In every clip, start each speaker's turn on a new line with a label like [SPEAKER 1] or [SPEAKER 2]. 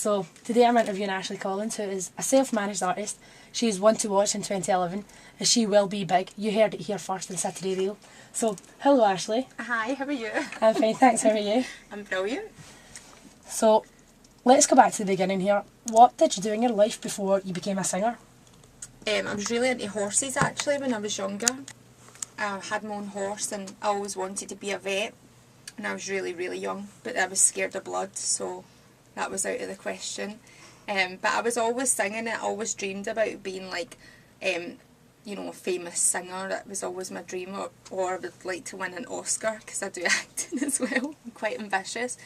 [SPEAKER 1] So today I'm interviewing Ashley Collins, who is a self-managed artist. She's one to watch in 2011, as she will be big. You heard it here first in Saturday Reel. So, hello Ashley.
[SPEAKER 2] Hi, how are you?
[SPEAKER 1] I'm fine, thanks. How are you?
[SPEAKER 2] I'm brilliant.
[SPEAKER 1] So, let's go back to the beginning here. What did you do in your life before you became a singer?
[SPEAKER 2] I was really into horses actually when I was younger. I had my own horse and I always wanted to be a vet. And I was really, really young, but I was scared of blood, so that was out of the question. But I was always singing. I always dreamed about being like, you know, a famous singer. That was always my dream, or I would like to win an Oscar because I do acting as well. I'm quite ambitious.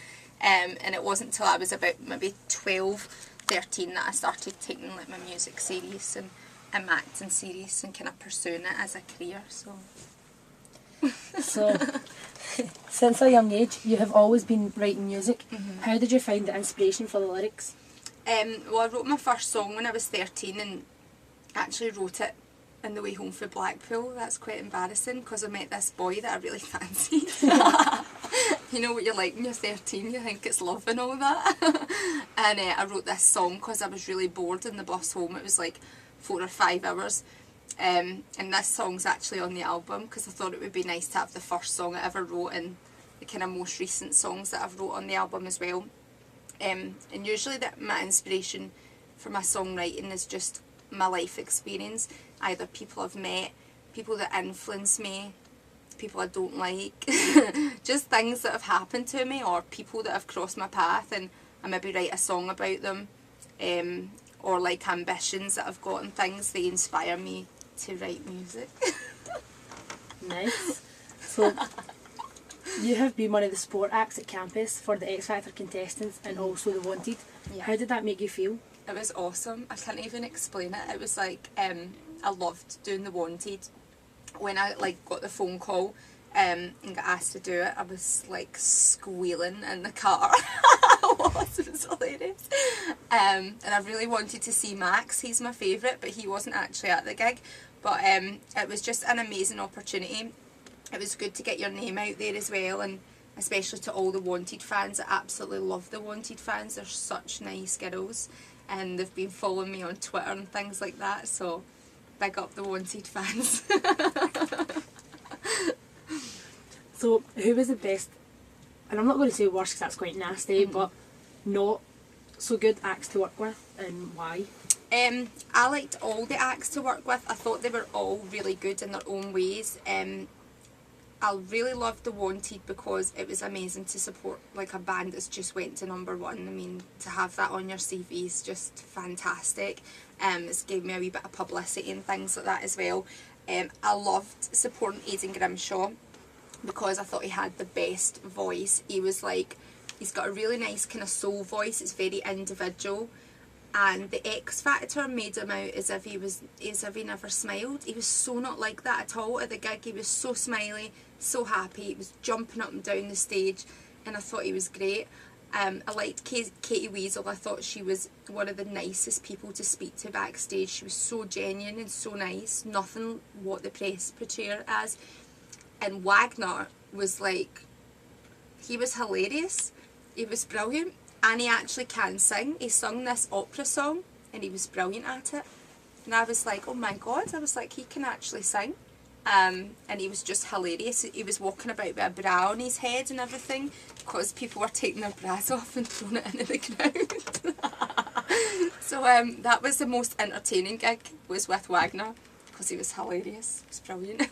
[SPEAKER 2] And it wasn't until I was about maybe 12, 13 that I started taking like my music serious and acting serious and kind of pursuing it as a career.
[SPEAKER 1] So, since a young age, you have always been writing music. How did you find the inspiration for the lyrics?
[SPEAKER 2] Well, I wrote my first song when I was 13 and actually wrote it on the way home from Blackpool. That's quite embarrassing because I met this boy that I really fancied. You know what you're like when you're 13, you think it's love and all that. And I wrote this song because I was really bored in the bus home. It was like 4 or 5 hours. And this song's actually on the album because I thought it would be nice to have the first song I ever wrote and the kind of most recent songs that I've wrote on the album as well. And usually my inspiration for my songwriting is just my life experience. Either people I've met, people that influence me, people I don't like, just things that have happened to me, or people that have crossed my path and I maybe write a song about them, or like ambitions that I've got and things, they inspire me to write music.
[SPEAKER 1] Nice. So, you have been one of the support acts at campus for the X Factor contestants and also the Wanted.
[SPEAKER 2] Yeah.
[SPEAKER 1] How did that make you feel?
[SPEAKER 2] It was awesome. I can't even explain it. It was like, I loved doing the Wanted. When I like got the phone call and got asked to do it, I was like squealing in the car. It was hilarious. And I really wanted to see Max. He's my favourite, but he wasn't actually at the gig. But it was just an amazing opportunity. It was good to get your name out there as well, and especially to all the Wanted fans. I absolutely love the Wanted fans. They're such nice girls, and they've been following me on Twitter and things like that, so big up the Wanted fans.
[SPEAKER 1] So, who was the best, and I'm not going to say worst because that's quite nasty, but not so good acts to work with, and why?
[SPEAKER 2] I liked all the acts to work with. I thought they were all really good in their own ways. I really loved The Wanted because it was amazing to support like a band that's just went to #1. I mean, to have that on your CV is just fantastic. It's gave me a wee bit of publicity and things like that as well. I loved supporting Aidan Grimshaw because I thought he had the best voice. He was like, he's got a really nice kind of soul voice. It's very individual. And the X Factor made him out as if he never smiled. He was so not like that at all at the gig. He was so smiley, so happy. He was jumping up and down the stage, and I thought he was great. I liked Katie Weasel. I thought she was one of the nicest people to speak to backstage. She was so genuine and so nice. Nothing what the press portray her as. And Wagner was like, he was hilarious. He was brilliant. And he actually can sing. He sung this opera song and he was brilliant at it. And I was like, oh my god, I was like, he can actually sing. And he was just hilarious. He was walking about with a bra on his head and everything because people were taking their bras off and throwing it into the ground. So that was the most entertaining gig, was with Wagner, because he was hilarious. It was brilliant.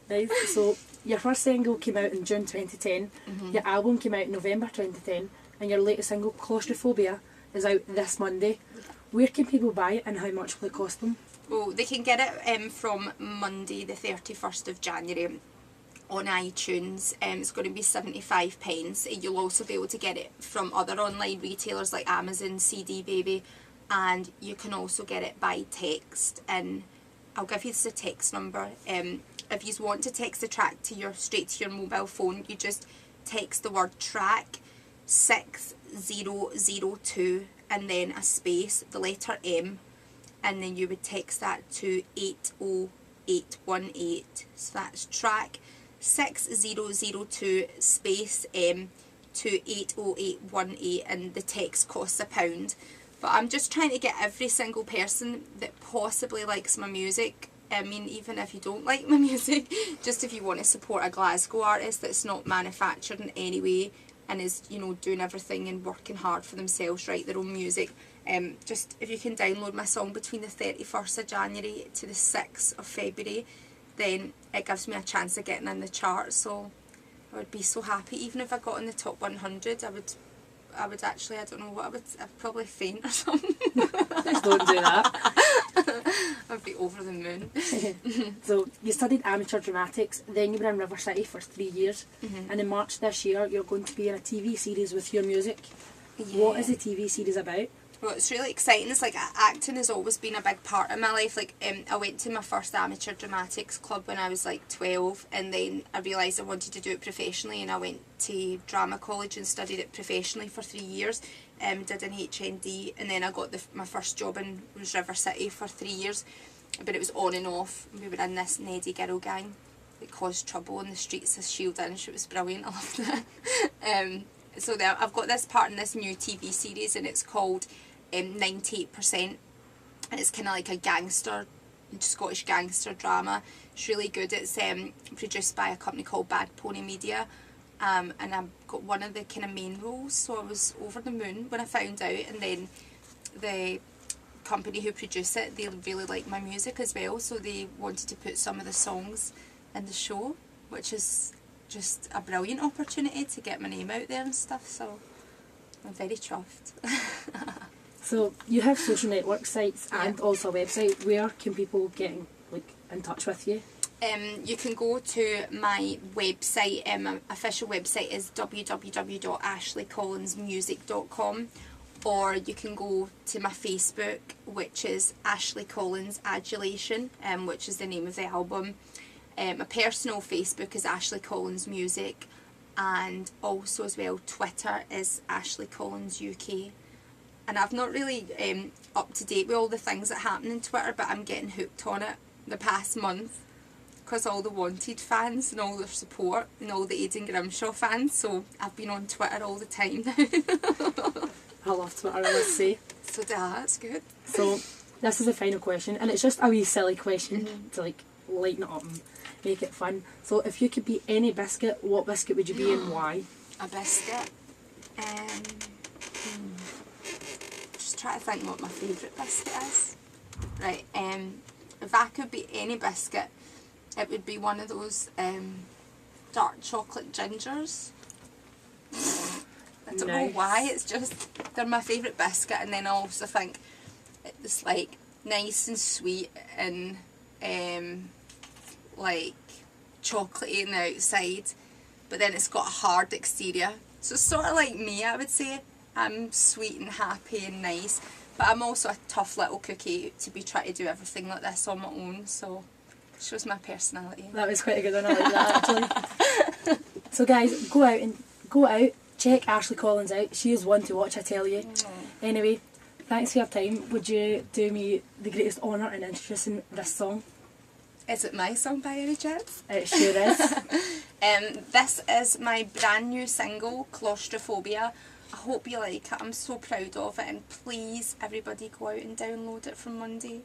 [SPEAKER 1] Nice. So, your first single came out in June 2010, your album came out in November 2010, and your latest single, Claustrophobia, is out this Monday. Where can people buy it and how much will it cost them?
[SPEAKER 2] Well, they can get it from Monday the 31st of January on iTunes. It's going to be £75. You'll also be able to get it from other online retailers like Amazon, CD Baby, and you can also get it by text. And I'll give you the text number. If you want to text the track straight to your mobile phone, you just text the word track 6002 and then a space, the letter M, and then you would text that to 80818. So that's track 6002 space M to 80818 and the text costs £1. But I'm just trying to get every single person that possibly likes my music, I mean, even if you don't like my music, just if you want to support a Glasgow artist that's not manufactured in any way and is, you know, doing everything and working hard for themselves, write their own music. Just if you can download my song between the 31st of January to the 6th of February, then it gives me a chance of getting in the chart. So I would be so happy. Even if I got in the top 100, I would actually, I don't know what, I'd probably faint or something.
[SPEAKER 1] Just don't do that.
[SPEAKER 2] I'd be over the moon.
[SPEAKER 1] So you studied amateur dramatics, then you were in River City for 3 years, and in March this year you're going to be in a TV series with your music.
[SPEAKER 2] Yeah.
[SPEAKER 1] What is the TV series about?
[SPEAKER 2] Well, it's really exciting. It's like acting has always been a big part of my life. Like I went to my first amateur dramatics club when I was like 12, and then I realised I wanted to do it professionally, and I went to drama college and studied it professionally for 3 years. Did an HND, and then I got my first job in River City for 3 years, but it was on and off. We were in this Neddy girl gang that caused trouble in the streets of Shield Inch. It was brilliant. I loved it. So then I've got this part in this new TV series, and it's called 98%, and it's kind of like a gangster, Scottish gangster drama. It's really good. It's produced by a company called Bad Pony Media, and I've got one of the kind of main roles, so I was over the moon when I found out. And then the company who produced it, they really like my music as well, so they wanted to put some of the songs in the show, which is just a brilliant opportunity to get my name out there and stuff, so I'm very chuffed.
[SPEAKER 1] So you have social network sites and also a website. Where can people get in touch with you?
[SPEAKER 2] You can go to my website. My official website is www.ashleycollinsmusic.com, or you can go to my Facebook, which is Ashley Collins Adulation, which is the name of the album. My personal Facebook is Ashley Collins Music, and also as well Twitter is Ashley Collins UK. And I've not really up to date with all the things that happen on Twitter, but I'm getting hooked on it the past month because all the Wanted fans and all their support and all the Aidan Grimshaw fans, so I've been on Twitter all the time now.
[SPEAKER 1] I love Twitter, I must say.
[SPEAKER 2] So that's good.
[SPEAKER 1] So this is the final question, and it's just a wee silly question to lighten it up and make it fun. So if you could be any biscuit, what biscuit would you be and why?
[SPEAKER 2] A biscuit. Just try to think what my favourite biscuit is. Right, if I could be any biscuit, it would be one of those dark chocolate gingers. I don't know why, it's just, they're my favourite biscuit, and then I also think it's like nice and sweet and like chocolatey on the outside, but then it's got a hard exterior. So it's sort of like me, I would say. I'm sweet and happy and nice, but I'm also a tough little cookie to be trying to do everything like this on my own, so it shows my personality. That
[SPEAKER 1] was quite a good one, I like that actually. So guys, go out, check Ashley Collins out. She is one to watch, I tell you. Anyway, thanks for your time. Would you do me the greatest honour in introducing this song?
[SPEAKER 2] Is it my song by any chance?
[SPEAKER 1] It sure is.
[SPEAKER 2] This is my brand new single, Claustrophobia. I hope you like it. I'm so proud of it, and please everybody go out and download it from Monday.